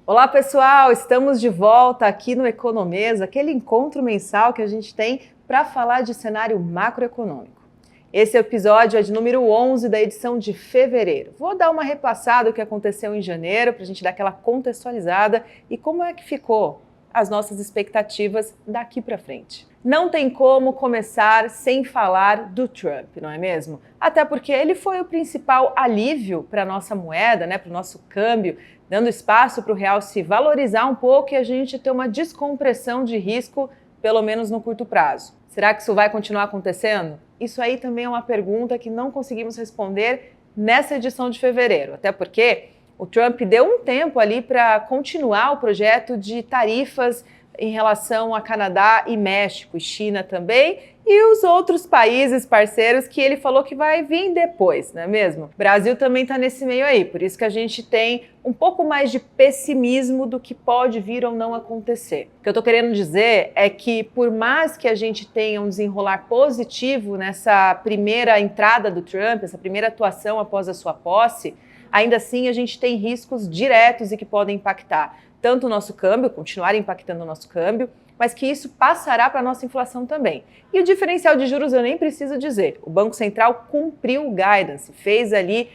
Olá pessoal, estamos de volta aqui no Economês, aquele encontro mensal que a gente tem para falar de cenário macroeconômico. Esse episódio é de número 11 da edição de fevereiro. Vou dar uma repassada do que aconteceu em janeiro para a gente dar aquela contextualizada e como é que ficou as nossas expectativas daqui para frente. Não tem como começar sem falar do Trump, não é mesmo? Até porque ele foi o principal alívio para a nossa moeda, para o nosso câmbio, dando espaço para o real se valorizar um pouco e a gente ter uma descompressão de risco, pelo menos no curto prazo. Será que isso vai continuar acontecendo? Isso aí também é uma pergunta que não conseguimos responder nessa edição de fevereiro, até porque o Trump deu um tempo ali para continuar o projeto de tarifas em relação a Canadá e México e China também, e os outros países parceiros que ele falou que vai vir depois, não é mesmo? O Brasil também está nesse meio aí, por isso que a gente tem um pouco mais de pessimismo do que pode vir ou não acontecer. O que eu estou querendo dizer é que por mais que a gente tenha um desenrolar positivo nessa primeira entrada do Trump, essa primeira atuação após a sua posse, ainda assim a gente tem riscos diretos e que podem impactar tanto o nosso câmbio, continuar impactando o nosso câmbio, mas que isso passará para a nossa inflação também. E o diferencial de juros eu nem preciso dizer. O Banco Central cumpriu o guidance, fez ali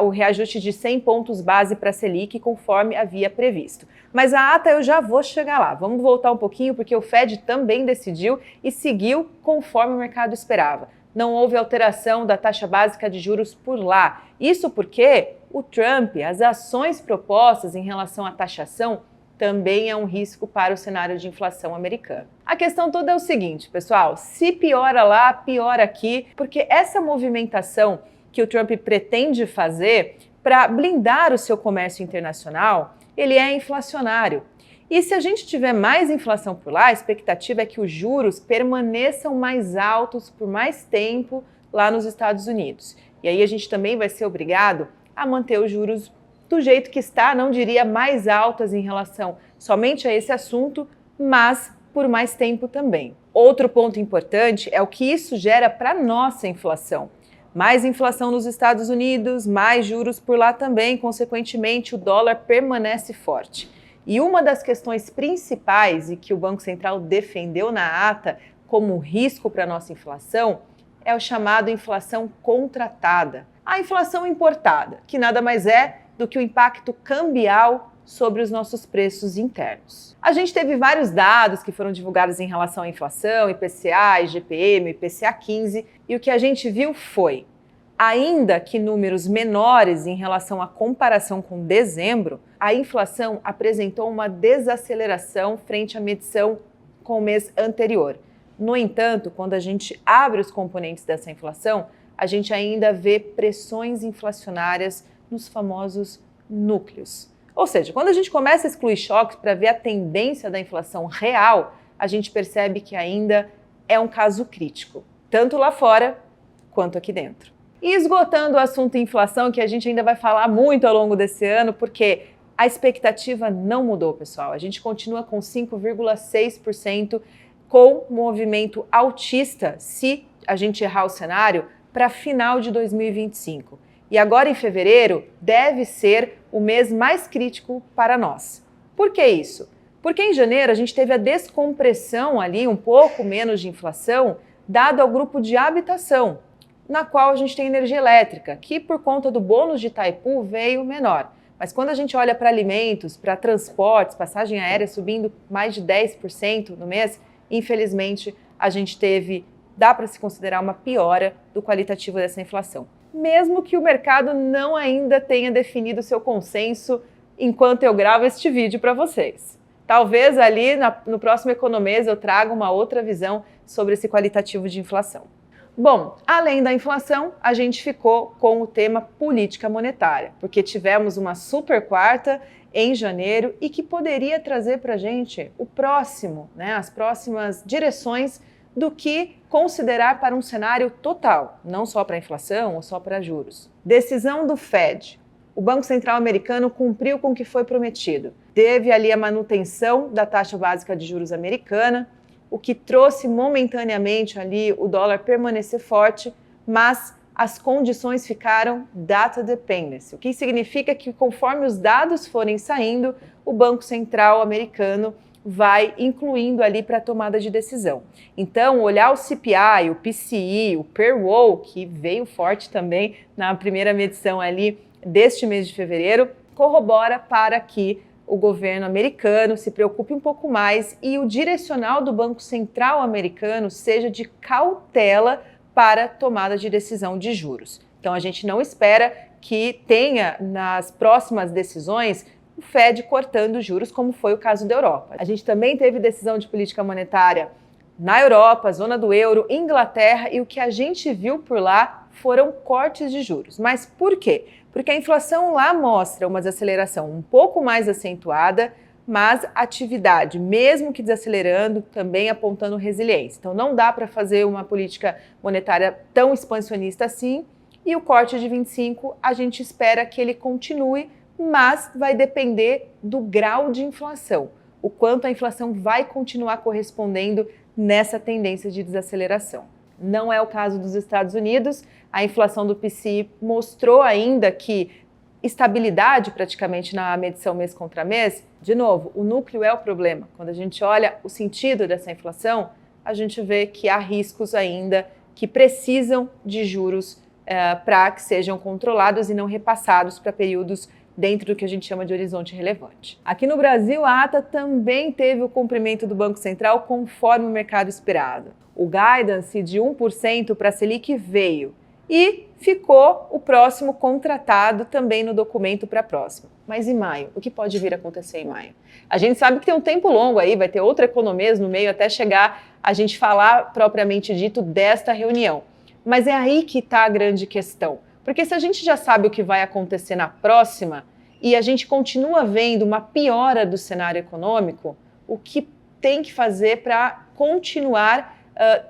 o reajuste de 100 pontos base para a Selic, conforme havia previsto. Mas a ata eu já vou chegar lá. Vamos voltar um pouquinho, porque o Fed também decidiu e seguiu conforme o mercado esperava. Não houve alteração da taxa básica de juros por lá. Isso porque o Trump, as ações propostas em relação à taxação, também é um risco para o cenário de inflação americano. A questão toda é o seguinte, pessoal, se piora lá, piora aqui, porque essa movimentação que o Trump pretende fazer para blindar o seu comércio internacional, ele é inflacionário. E se a gente tiver mais inflação por lá, a expectativa é que os juros permaneçam mais altos por mais tempo lá nos Estados Unidos. E aí a gente também vai ser obrigado a manter os juros do jeito que está, não diria mais altas em relação somente a esse assunto, mas por mais tempo também. Outro ponto importante é o que isso gera para a nossa inflação. Mais inflação nos Estados Unidos, mais juros por lá também, consequentemente o dólar permanece forte. E uma das questões principais e que o Banco Central defendeu na ata como risco para a nossa inflação é o chamado inflação contratada. A inflação importada, que nada mais é do que o impacto cambial sobre os nossos preços internos. A gente teve vários dados que foram divulgados em relação à inflação, IPCA, IGPM, IPCA 15, e o que a gente viu foi, ainda que números menores em relação à comparação com dezembro, a inflação apresentou uma desaceleração frente à medição com o mês anterior. No entanto, quando a gente abre os componentes dessa inflação, a gente ainda vê pressões inflacionárias nos famosos núcleos. Ou seja, quando a gente começa a excluir choques para ver a tendência da inflação real, a gente percebe que ainda é um caso crítico, tanto lá fora quanto aqui dentro. E esgotando o assunto inflação, que a gente ainda vai falar muito ao longo desse ano, porque a expectativa não mudou, pessoal. A gente continua com 5,6% com movimento altista, se a gente errar o cenário, para final de 2025. E agora em fevereiro deve ser o mês mais crítico para nós. Por que isso? Porque em janeiro a gente teve a descompressão ali, um pouco menos de inflação, dado ao grupo de habitação, na qual a gente tem energia elétrica, que por conta do bônus de Itaipu veio menor. Mas quando a gente olha para alimentos, para transportes, passagem aérea subindo mais de 10% no mês, infelizmente a gente teve, dá para se considerar uma piora do qualitativo dessa inflação. Mesmo que o mercado não ainda tenha definido seu consenso enquanto eu gravo este vídeo para vocês. Talvez ali no próximo Economês eu traga uma outra visão sobre esse qualitativo de inflação. Bom, além da inflação, a gente ficou com o tema política monetária, porque tivemos uma super quarta em janeiro e que poderia trazer para a gente o próximo, as próximas direções do que considerar para um cenário total, não só para a inflação ou só para juros. Decisão do Fed. O Banco Central americano cumpriu com o que foi prometido. Teve ali a manutenção da taxa básica de juros americana, o que trouxe momentaneamente ali o dólar permanecer forte, mas as condições ficaram data dependence, o que significa que conforme os dados forem saindo, o Banco Central americano vai incluindo ali para a tomada de decisão. Então, olhar o CPI, o PCE, o payroll, que veio forte também na primeira medição ali deste mês de fevereiro, corrobora para que o governo americano se preocupe um pouco mais e o direcional do Banco Central americano seja de cautela para tomada de decisão de juros. Então, a gente não espera que tenha nas próximas decisões o Fed cortando juros, como foi o caso da Europa. A gente também teve decisão de política monetária na Europa, zona do euro, Inglaterra, e o que a gente viu por lá foram cortes de juros. Mas por quê? Porque a inflação lá mostra uma desaceleração um pouco mais acentuada, mas a atividade, mesmo que desacelerando, também apontando resiliência. Então não dá para fazer uma política monetária tão expansionista assim, e o corte de 25 a gente espera que ele continue, mas vai depender do grau de inflação, o quanto a inflação vai continuar correspondendo nessa tendência de desaceleração. Não é o caso dos Estados Unidos, a inflação do PCE mostrou ainda que estabilidade praticamente na medição mês contra mês. De novo, o núcleo é o problema. Quando a gente olha o sentido dessa inflação, a gente vê que há riscos ainda que precisam de juros para que sejam controlados e não repassados para períodos dentro do que a gente chama de horizonte relevante. Aqui no Brasil, a ata também teve o cumprimento do Banco Central conforme o mercado esperado. O guidance de 1% para a Selic veio e ficou o próximo contratado também no documento para próximo. Mas em maio? O que pode vir a acontecer em maio? A gente sabe que tem um tempo longo aí, vai ter outra economia no meio até chegar a gente falar propriamente dito desta reunião. Mas é aí que está a grande questão. Porque se a gente já sabe o que vai acontecer na próxima e a gente continua vendo uma piora do cenário econômico, o que tem que fazer para continuar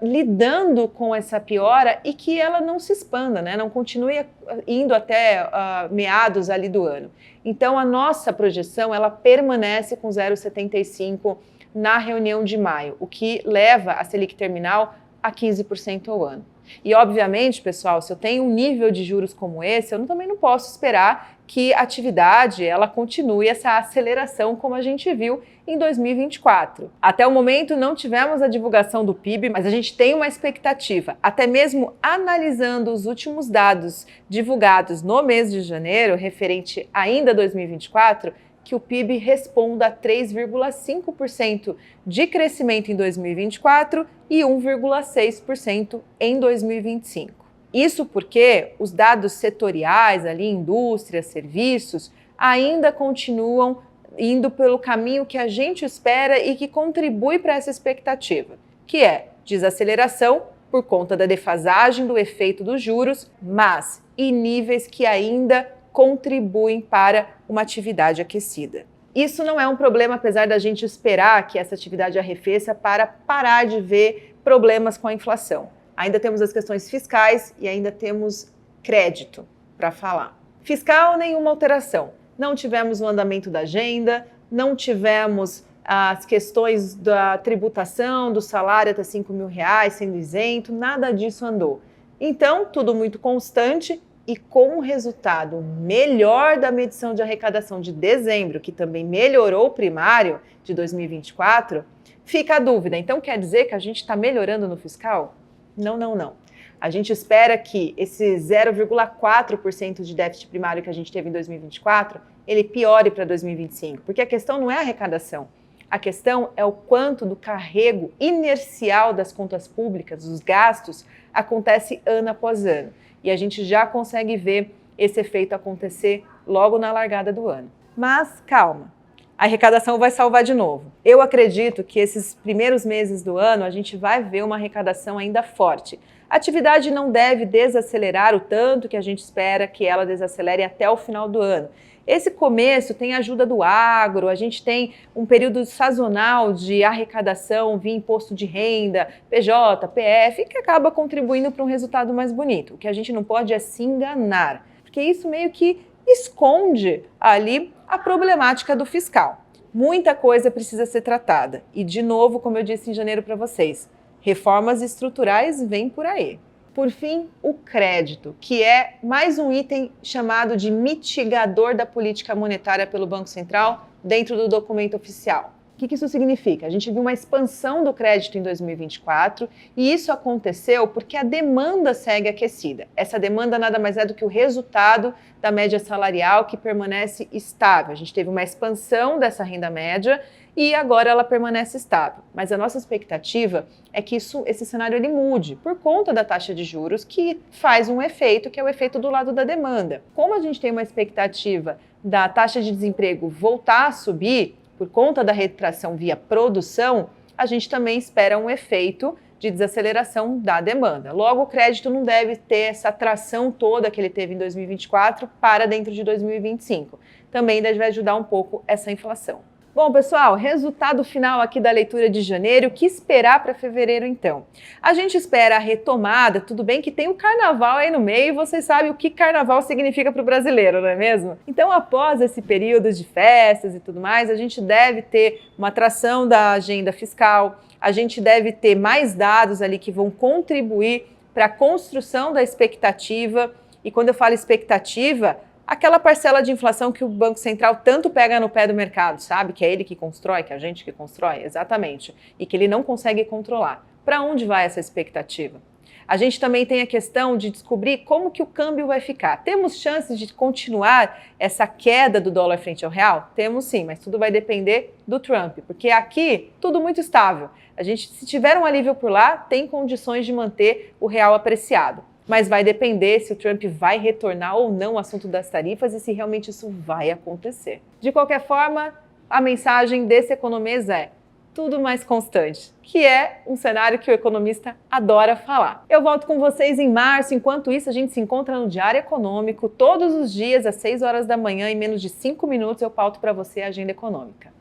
lidando com essa piora e que ela não se expanda, né? Não continue indo até meados ali do ano. Então, a nossa projeção ela permanece com 0,75 na reunião de maio, o que leva a Selic terminal a 15% ao ano. E, obviamente, pessoal, se eu tenho um nível de juros como esse, eu também não posso esperar que a atividade ela continue essa aceleração como a gente viu em 2024. Até o momento não tivemos a divulgação do PIB, mas a gente tem uma expectativa, até mesmo analisando os últimos dados divulgados no mês de janeiro, referente ainda a 2024, que o PIB responda a 3,5% de crescimento em 2024 e 1,6% em 2025. Isso porque os dados setoriais, ali, indústria, serviços, ainda continuam indo pelo caminho que a gente espera e que contribui para essa expectativa, que é desaceleração por conta da defasagem do efeito dos juros, mas em níveis que ainda contribuem para uma atividade aquecida. Isso não é um problema, apesar da gente esperar que essa atividade arrefeça para parar de ver problemas com a inflação. Ainda temos as questões fiscais e ainda temos crédito para falar. Fiscal, nenhuma alteração. Não tivemos o andamento da agenda, não tivemos as questões da tributação, do salário até R$5.000 sendo isento, nada disso andou. Então, tudo muito constante e com o resultado melhor da medição de arrecadação de dezembro, que também melhorou o primário de 2024, fica a dúvida. Então, quer dizer que a gente está melhorando no fiscal? Não, não, não. A gente espera que esse 0,4% de déficit primário que a gente teve em 2024, ele piore para 2025, porque a questão não é a arrecadação. A questão é o quanto do carrego inercial das contas públicas, dos gastos, acontece ano após ano. E a gente já consegue ver esse efeito acontecer logo na largada do ano. Mas calma, a arrecadação vai salvar de novo. Eu acredito que esses primeiros meses do ano a gente vai ver uma arrecadação ainda forte. A atividade não deve desacelerar o tanto que a gente espera que ela desacelere até o final do ano. Esse começo tem ajuda do agro, a gente tem um período sazonal de arrecadação via imposto de renda, PJ, PF, que acaba contribuindo para um resultado mais bonito. O que a gente não pode é se enganar, porque isso meio que esconde ali a problemática do fiscal. Muita coisa precisa ser tratada e, de novo, como eu disse em janeiro para vocês, reformas estruturais vêm por aí. Por fim, o crédito, que é mais um item chamado de mitigador da política monetária pelo Banco Central dentro do documento oficial. O que isso significa? A gente viu uma expansão do crédito em 2024 e isso aconteceu porque a demanda segue aquecida. Essa demanda nada mais é do que o resultado da média salarial que permanece estável. A gente teve uma expansão dessa renda média e agora ela permanece estável. Mas a nossa expectativa é que esse cenário ele mude por conta da taxa de juros, que faz um efeito, que é o efeito do lado da demanda. Como a gente tem uma expectativa da taxa de desemprego voltar a subir, por conta da retração via produção, a gente também espera um efeito de desaceleração da demanda. Logo, o crédito não deve ter essa atração toda que ele teve em 2024 para dentro de 2025. Também deve ajudar um pouco essa inflação. Bom, pessoal, resultado final aqui da leitura de janeiro. O que esperar para fevereiro, então? A gente espera a retomada, tudo bem que tem o carnaval aí no meio e vocês sabem o que carnaval significa para o brasileiro, não é mesmo? Então, após esse período de festas e tudo mais, a gente deve ter uma atração da agenda fiscal, a gente deve ter mais dados ali que vão contribuir para a construção da expectativa. E quando eu falo expectativa, aquela parcela de inflação que o Banco Central tanto pega no pé do mercado, sabe? Que é ele que constrói, que é a gente que constrói, exatamente. E que ele não consegue controlar. Para onde vai essa expectativa? A gente também tem a questão de descobrir como que o câmbio vai ficar. Temos chances de continuar essa queda do dólar frente ao real? Temos sim, mas tudo vai depender do Trump, porque aqui tudo muito estável. A gente, se tiver um alívio por lá, tem condições de manter o real apreciado. Mas vai depender se o Trump vai retornar ou não ao assunto das tarifas e se realmente isso vai acontecer. De qualquer forma, a mensagem desse Economês é tudo mais constante, que é um cenário que o economista adora falar. Eu volto com vocês em março, enquanto isso a gente se encontra no Diário Econômico, todos os dias às 6 horas da manhã, em menos de 5 minutos eu pauto para você a agenda econômica.